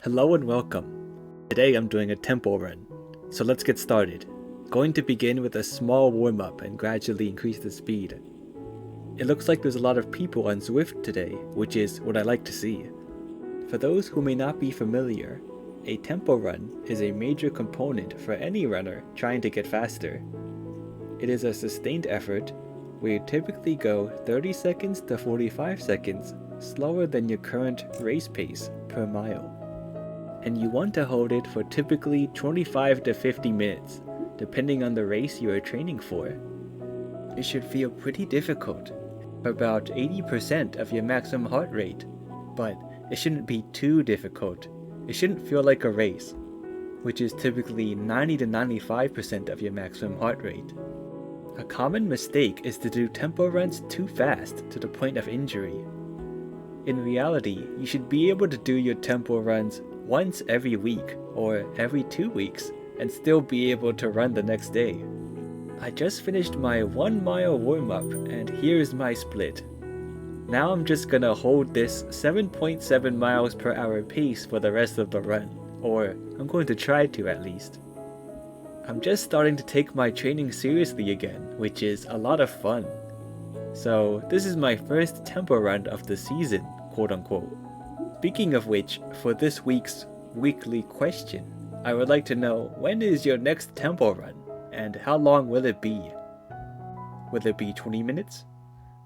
Hello and welcome. Today I'm doing a tempo run, so let's get started. Going to begin with a small warm-up and gradually increase the speed. It looks like there's a lot of people on Zwift today, which is what I like to see. For those who may not be familiar, a tempo run is a major component for any runner trying to get faster. It is a sustained effort where you typically go 30 seconds to 45 seconds slower than your current race pace per mile. And you want to hold it for typically 25 to 50 minutes, depending on the race you are training for. It should feel pretty difficult, about 80% of your maximum heart rate, but it shouldn't be too difficult. It shouldn't feel like a race, which is typically 90 to 95% of your maximum heart rate. A common mistake is to do tempo runs too fast to the point of injury. In reality, you should be able to do your tempo runs once every week or every 2 weeks and still be able to run the next day. I just finished my 1 mile warm-up and here's my split. Now I'm just gonna hold this 7.7 miles per hour pace for the rest of the run, or I'm going to try to at least. I'm just starting to take my training seriously again, which is a lot of fun. So this is my first tempo run of the season, quote unquote. Speaking of which, for this week's weekly question, I would like to know, when is your next tempo run and how long will it be? Will it be 20 minutes?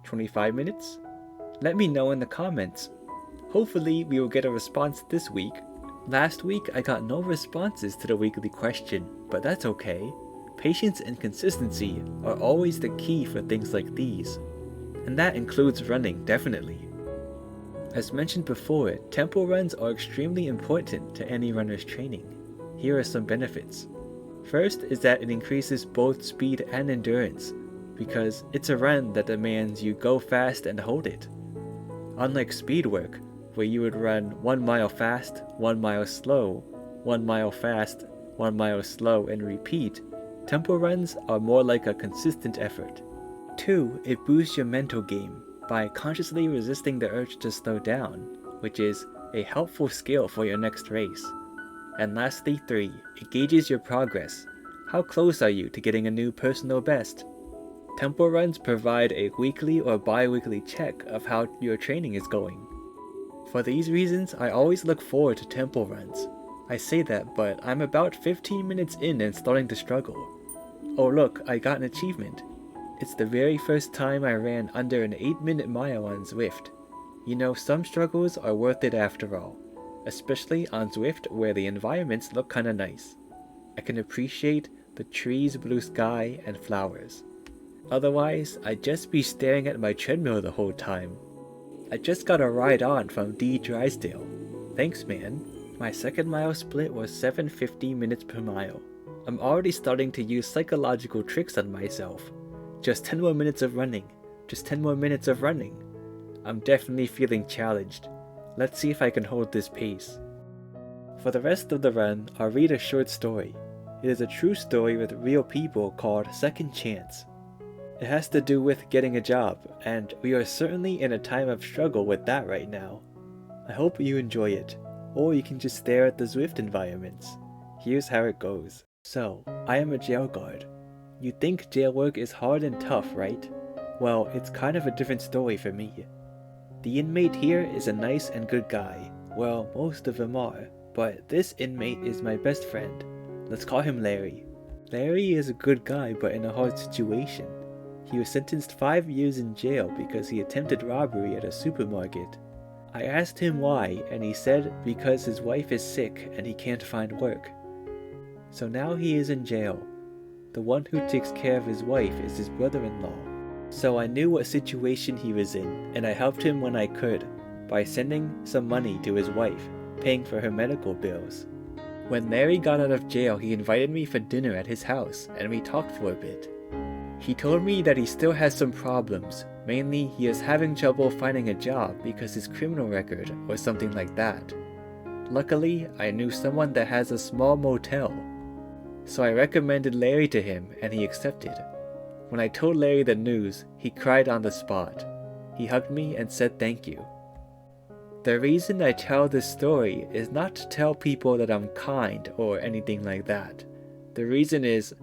25 minutes? Let me know in the comments. Hopefully we will get a response this week. Last week I got no responses to the weekly question, but that's okay. Patience and consistency are always the key for things like these. And that includes running, definitely. As mentioned before, tempo runs are extremely important to any runner's training. Here are some benefits. First is that it increases both speed and endurance, because it's a run that demands you go fast and hold it. Unlike speed work, where you would run 1 mile fast, 1 mile slow, 1 mile fast, 1 mile slow, and repeat, tempo runs are more like a consistent effort. 2. It boosts your mental game by consciously resisting the urge to slow down, which is a helpful skill for your next race. And lastly, 3. It gauges your progress. How close are you to getting a new personal best? Tempo runs provide a weekly or bi-weekly check of how your training is going. For these reasons, I always look forward to tempo runs. I say that, but I'm about 15 minutes in and starting to struggle. Oh look, I got an achievement. It's the very first time I ran under an 8-minute mile on Zwift. You know, some struggles are worth it after all, especially on Zwift where the environments look kinda nice. I can appreciate the trees, blue sky, and flowers. Otherwise, I'd just be staring at my treadmill the whole time. I just got a ride on from D. Drysdale. Thanks, man. My second mile split was 7:50 minutes per mile. I'm already starting to use psychological tricks on myself. Just 10 more minutes of running. Just 10 more minutes of running. I'm definitely feeling challenged. Let's see if I can hold this pace. For the rest of the run, I'll read a short story. It is a true story with real people called Second Chance. It has to do with getting a job, and we are certainly in a time of struggle with that right now. I hope you enjoy it, or you can just stare at the Zwift environments. Here's how it goes. So, I am a jail guard. You think jail work is hard and tough, right? Well, it's kind of a different story for me. The inmate here is a nice and good guy. Well, most of them are, but this inmate is my best friend. Let's call him Larry. Larry is a good guy, but in a hard situation. He was sentenced 5 years in jail because he attempted robbery at a supermarket. I asked him why, and he said because his wife is sick and he can't find work. So now he is in jail. The one who takes care of his wife is his brother-in-law. So I knew what situation he was in, and I helped him when I could, by sending some money to his wife, paying for her medical bills. When Larry got out of jail, he invited me for dinner at his house, and we talked for a bit. He told me that he still has some problems. Mainly, he is having trouble finding a job because his criminal record or something like that. Luckily, I knew someone that has a small motel. So I recommended Larry to him and he accepted. When I told Larry the news, he cried on the spot. He hugged me and said thank you. The reason I tell this story is not to tell people that I'm kind or anything like that. The reason is,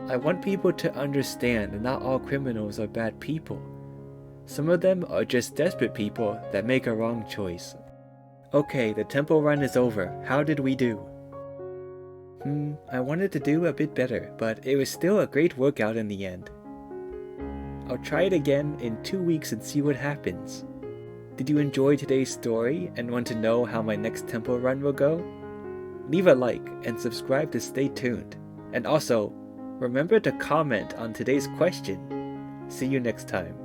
I want people to understand that not all criminals are bad people. Some of them are just desperate people that make a wrong choice. Okay, the temple run is over. How did we do? I wanted to do a bit better, but it was still a great workout in the end. I'll try it again in 2 weeks and see what happens. Did you enjoy today's story and want to know how my next temple run will go? Leave a like and subscribe to stay tuned. And also, remember to comment on today's question. See you next time.